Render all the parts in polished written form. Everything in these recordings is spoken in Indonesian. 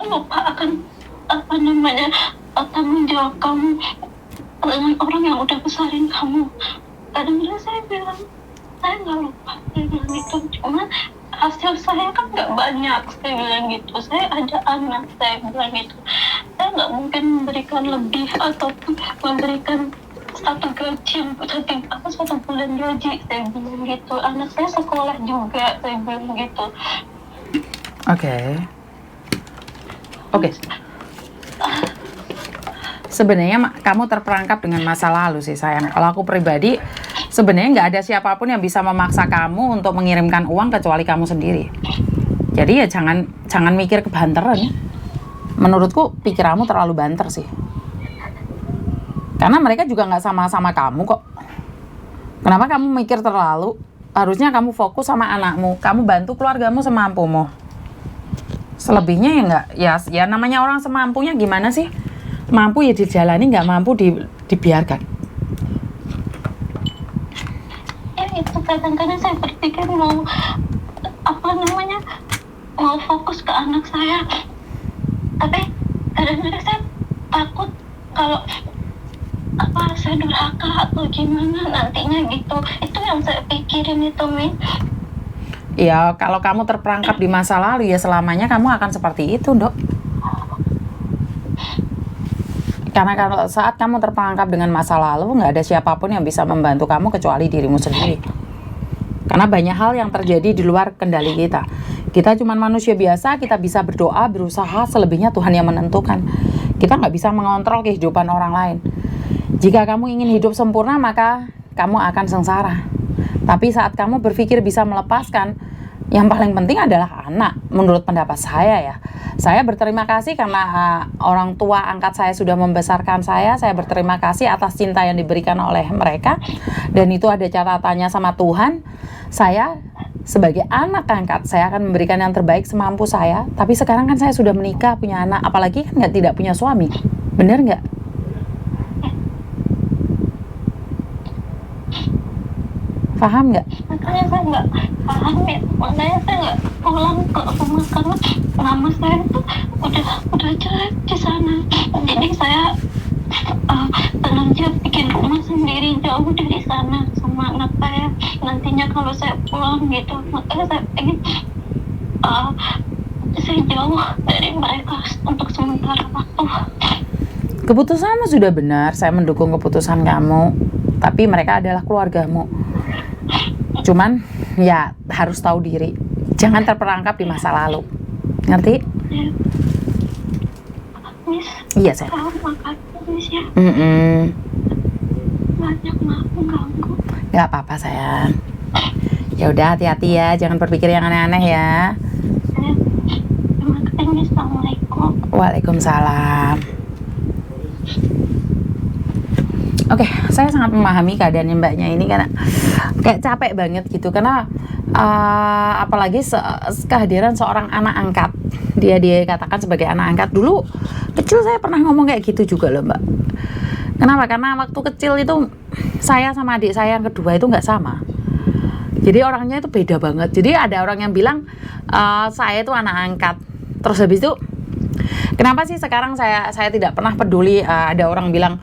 lupa akan apa namanya tanggung jawab kamu dengan orang yang udah besarin kamu. Kadang-kadang saya bilang saya nggak lupa, saya bilang gitu, cuma hasil saya kan nggak banyak, saya bilang gitu. Saya ada anak, saya bilang gitu. Saya nggak mungkin memberikan lebih ataupun memberikan satu gaji, satu bulan gaji, saya bilang gitu. Anak saya sekolah juga, saya bilang gitu. Oke. Sebenarnya kamu terperangkap dengan masa lalu sih sayang. Kalau aku pribadi, sebenarnya nggak ada siapapun yang bisa memaksa kamu untuk mengirimkan uang kecuali kamu sendiri. Jadi ya jangan mikir kebanteran. Menurutku pikiranmu terlalu banter sih. Karena mereka juga nggak sama-sama kamu kok. Kenapa kamu mikir terlalu? Harusnya kamu fokus sama anakmu. Kamu bantu keluargamu semampumu. Selebihnya ya nggak, ya namanya orang semampunya gimana sih? Mampu ya dijalani, nggak mampu dibiarkan. Ya itu kadang-kadang saya berpikir mau fokus ke anak saya, tapi kadang-kadang saya takut kalau saya durhaka atau gimana nantinya gitu. Itu yang saya pikirin itu, Min. Ya kalau kamu terperangkap di masa lalu ya selamanya kamu akan seperti itu, Dok. Karena kalau saat kamu terperangkap dengan masa lalu, nggak ada siapapun yang bisa membantu kamu kecuali dirimu sendiri. Karena banyak hal yang terjadi di luar kendali kita. Kita cuma manusia biasa, kita bisa berdoa, berusaha, selebihnya Tuhan yang menentukan. Kita nggak bisa mengontrol kehidupan orang lain. Jika kamu ingin hidup sempurna, maka kamu akan sengsara. Tapi saat kamu berpikir bisa melepaskan, yang paling penting adalah anak, menurut pendapat saya ya. Saya berterima kasih karena orang tua angkat saya sudah membesarkan saya. Saya berterima kasih atas cinta yang diberikan oleh mereka. Dan itu ada catatannya sama Tuhan. Saya sebagai anak angkat, saya akan memberikan yang terbaik semampu saya. Tapi sekarang kan saya sudah menikah, punya anak. Apalagi kan tidak punya suami. Bener nggak? Paham nggak? Makanya saya nggak paham ya, makanya saya nggak pulang ke rumah karena nama saya itu udah jelek di sana. Jadi saya sengaja bikin rumah sendiri jauh dari sana sama anak saya. Nantinya kalau saya pulang gitu, makanya saya pengen saya jauh dari mereka untuk sementara waktu. Keputusanmu sudah benar, saya mendukung keputusan kamu. Tapi mereka adalah keluargamu. Cuman ya harus tahu diri. Jangan terperangkap di masa lalu. Ngerti? Ya. Miss, iya saya. Makasih Miss ya. Banyak maaf mengganggu. Gak apa-apa sayang. Ya udah hati-hati ya, jangan berpikir yang aneh-aneh ya. Terima kasih Miss. Assalamualaikum. Waalaikumsalam. Oke, saya sangat memahami keadaannya mbaknya ini karena kayak capek banget gitu karena apalagi kehadiran seorang anak angkat. Dia katakan sebagai anak angkat. Dulu kecil saya pernah ngomong kayak gitu juga loh mbak. Kenapa? Karena waktu kecil itu saya sama adik saya yang kedua itu nggak sama. Jadi orangnya itu beda banget. Jadi ada orang yang bilang saya itu anak angkat. Terus habis itu kenapa sih sekarang saya tidak pernah peduli ada orang bilang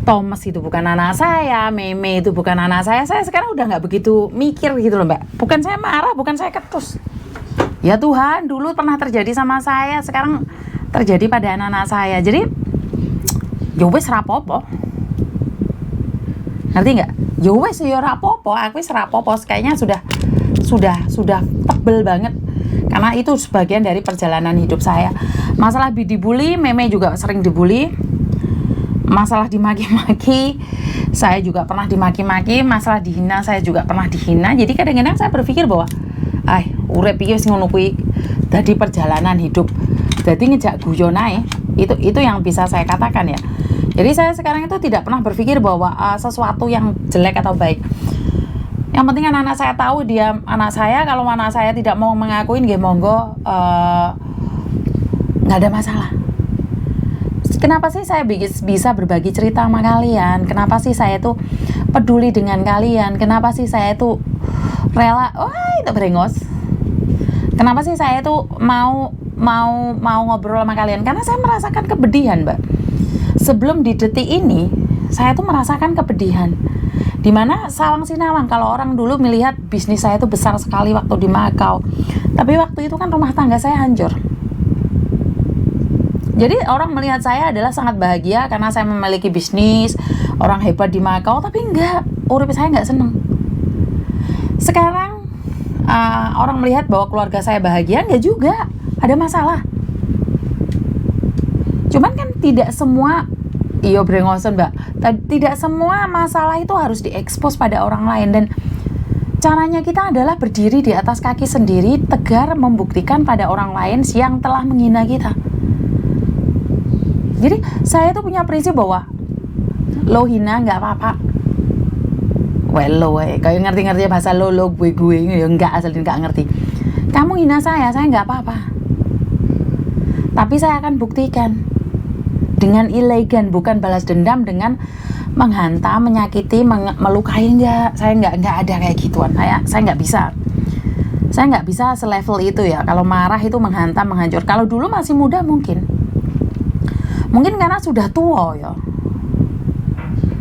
Thomas itu bukan anak saya, Meme itu bukan anak saya sekarang udah nggak begitu mikir gitu loh mbak. Bukan saya marah, bukan saya ketus. Ya Tuhan, dulu pernah terjadi sama saya, sekarang terjadi pada anak-anak saya. Jadi, yowes rapopo. Ngerti nggak? Yowes ya rapopo, aku rapopo. Kayaknya sudah tebel banget. Karena itu sebagian dari perjalanan hidup saya. Masalah dibully, Meme juga sering dibully. Masalah dimaki-maki, saya juga pernah dimaki-maki. Masalah dihina, saya juga pernah dihina. Jadi kadang-kadang saya berpikir bahwa urip iki wis ngono kuwi dadi perjalanan hidup. Jadi ngejak guyon ae. Itu yang bisa saya katakan ya. Jadi saya sekarang itu tidak pernah berpikir bahwa sesuatu yang jelek atau baik. Yang penting anak-anak saya tahu dia anak saya. Kalau anak saya tidak mau mengakuin, nggih monggo, nggak ada masalah. Kenapa sih saya bisa berbagi cerita sama kalian? Kenapa sih saya tuh peduli dengan kalian? Kenapa sih saya tuh rela? Wah, itu brengos. Kenapa sih saya tuh mau mau ngobrol sama kalian karena saya merasakan kepedihan, Mbak. Sebelum di detik ini, saya tuh merasakan kepedihan. Dimana sawang sinawang, kalau orang dulu melihat bisnis saya itu besar sekali waktu di Makau, tapi waktu itu kan rumah tangga saya hancur. Jadi orang melihat saya adalah sangat bahagia karena saya memiliki bisnis, orang hebat di Makau, tapi enggak, urip saya enggak seneng. Sekarang orang melihat bahwa keluarga saya bahagia, enggak juga, ada masalah. Cuman kan tidak semua, iya brengosen Mbak, tidak semua masalah itu harus diekspos pada orang lain. Dan caranya kita adalah berdiri di atas kaki sendiri, tegar membuktikan pada orang lain yang telah menghina kita. Jadi saya tuh punya prinsip bahwa lo hina nggak apa-apa. Well lo, kayak ngerti-ngerti bahasa lo gue ya nggak, asal nggak ngerti. Kamu hina saya nggak apa-apa. Tapi saya akan buktikan dengan elegan, bukan balas dendam dengan menghantam, menyakiti, melukai. Enggak, saya nggak ada kayak gituan. Saya nggak bisa. Saya nggak bisa selevel itu ya. Kalau marah itu menghantam, menghancur. Kalau dulu masih muda mungkin karena sudah tua ya.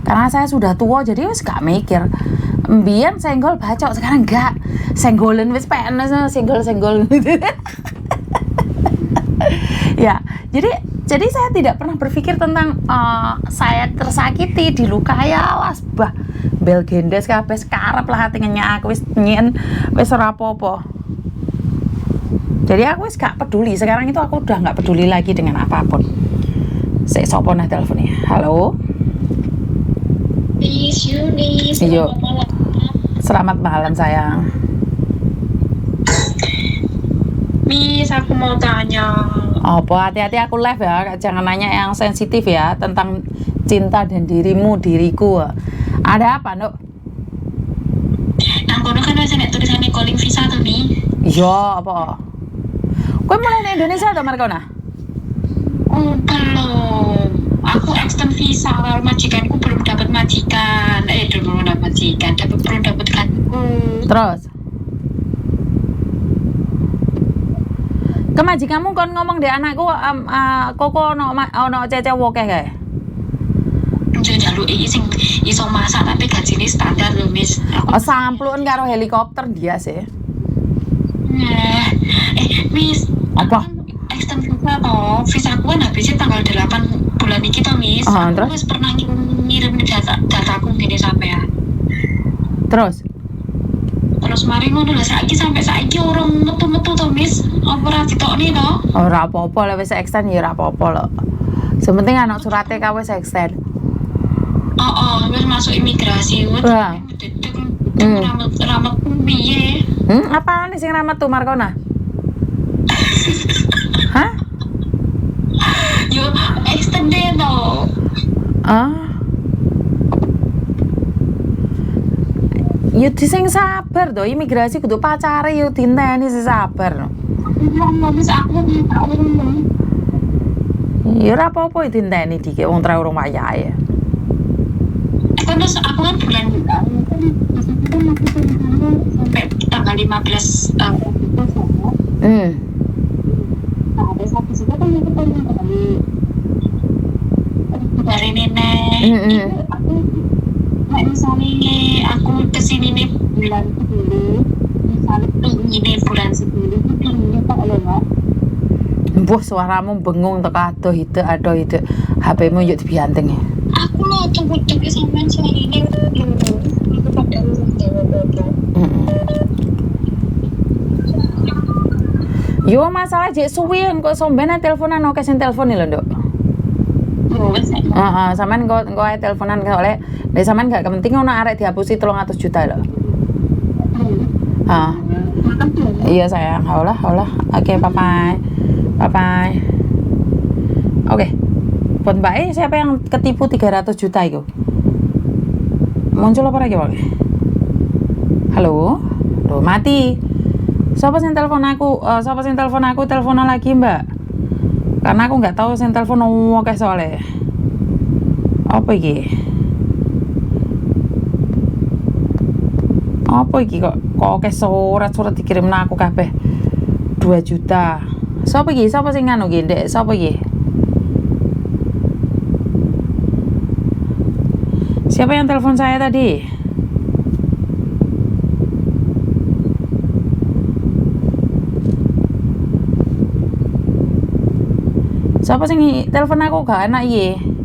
Karena saya sudah tua jadi wis gak mikir. Mbiyen senggol bacok, sekarang enggak. Senggolen wis penes, senggol. Ya, jadi saya tidak pernah berpikir tentang saya tersakiti, dilukai, alas bah bel gendes kabeh sekarep lah hatinya aku wis nyen wis ora apa-apa. Jadi aku wis gak peduli, sekarang itu aku udah gak peduli lagi dengan apapun. Sik sopo nah teleponnya. Halo. Miss Yuni, Iyo. selamat malam. Selamat malam sayang. Miss, aku mau tanya. Apa hati-hati aku live ya, jangan nanya yang sensitif ya tentang cinta dan diriku. Ada apa, Nduk? Nang kono kan wis nek tulisane calling visa to Mi. Iya, apa? Kowe mulai di Indonesia atau Markona? Oh, belum. Aku extend visa, majikanku belum dapat majikan. Belum dapat majikan, belum dapat kartu. Terus? Kemajikanmu kon ngomong deh anakku koko ono cece woke kae. Yo njaluki sing iso masak tapi gajine standar lho, Miss. Oh, samplukan karo helikopter dia sih. Miss, Apa? extend visa toh. Visa aku kan habisnya tanggal 8 bulan ini toh, Miss. Terus? Aku wis pernah ngirim dataku ngene sampean. Terus mari ngono lho, sampai saiki urung metu-metu to, Miss. Apa ora ditokne to? Ora apa-apa lek wis extend ya ora apa-apa lho. Sementing ana surate ka wis extend. Wis masuk imigrasi. Wah. Ramet piye? Apaan sing ramet tuh Markona? Hah? Yo extend to. Yo sing sabar to, imigrasi kudu pacare yo dinteni sing sabar. Wis aku Ya ora apa-apa dinteni dikek wong tra urung wayahe. Terus aku kan bulan sampai tanggal 15 habis itu kan aku pengen balik dari nenek. Misalnya aku kesini nih bulan 10, misalnya ini bulan 10 itu Pak Lema. Mbuh suaramu bengung teko adoh ide. HP-mu yuk dibianteng ya. Aku lo tunggu sampean sehari ini itu pada urung dewe-dewe. Yo masalah jek suwi kok sombene teleponan oke sing telepon lho, Nduk. Sampean kok ae teleponan oleh nek sampean gak kepenting ono arek dihapusi 300 juta lho. Iya sayang, Allah. Oke, bye. Oke. Buat Mbak siapa yang ketipu 300 juta itu? Muncul apa lagi, Pak? Halo? Duh, mati. Siapa sing telepon aku? Teleponan lagi, Mbak. Karena aku nggak tahu sing telepon oke soalnya. Apa iki? Kok oke surat dikirim aku kabeh 2 juta Sapa iki? Sapa sing nganu iki, Dek? Sapa iki? Siapa yang telepon saya tadi? Siapa sing telepon aku gak enak iki?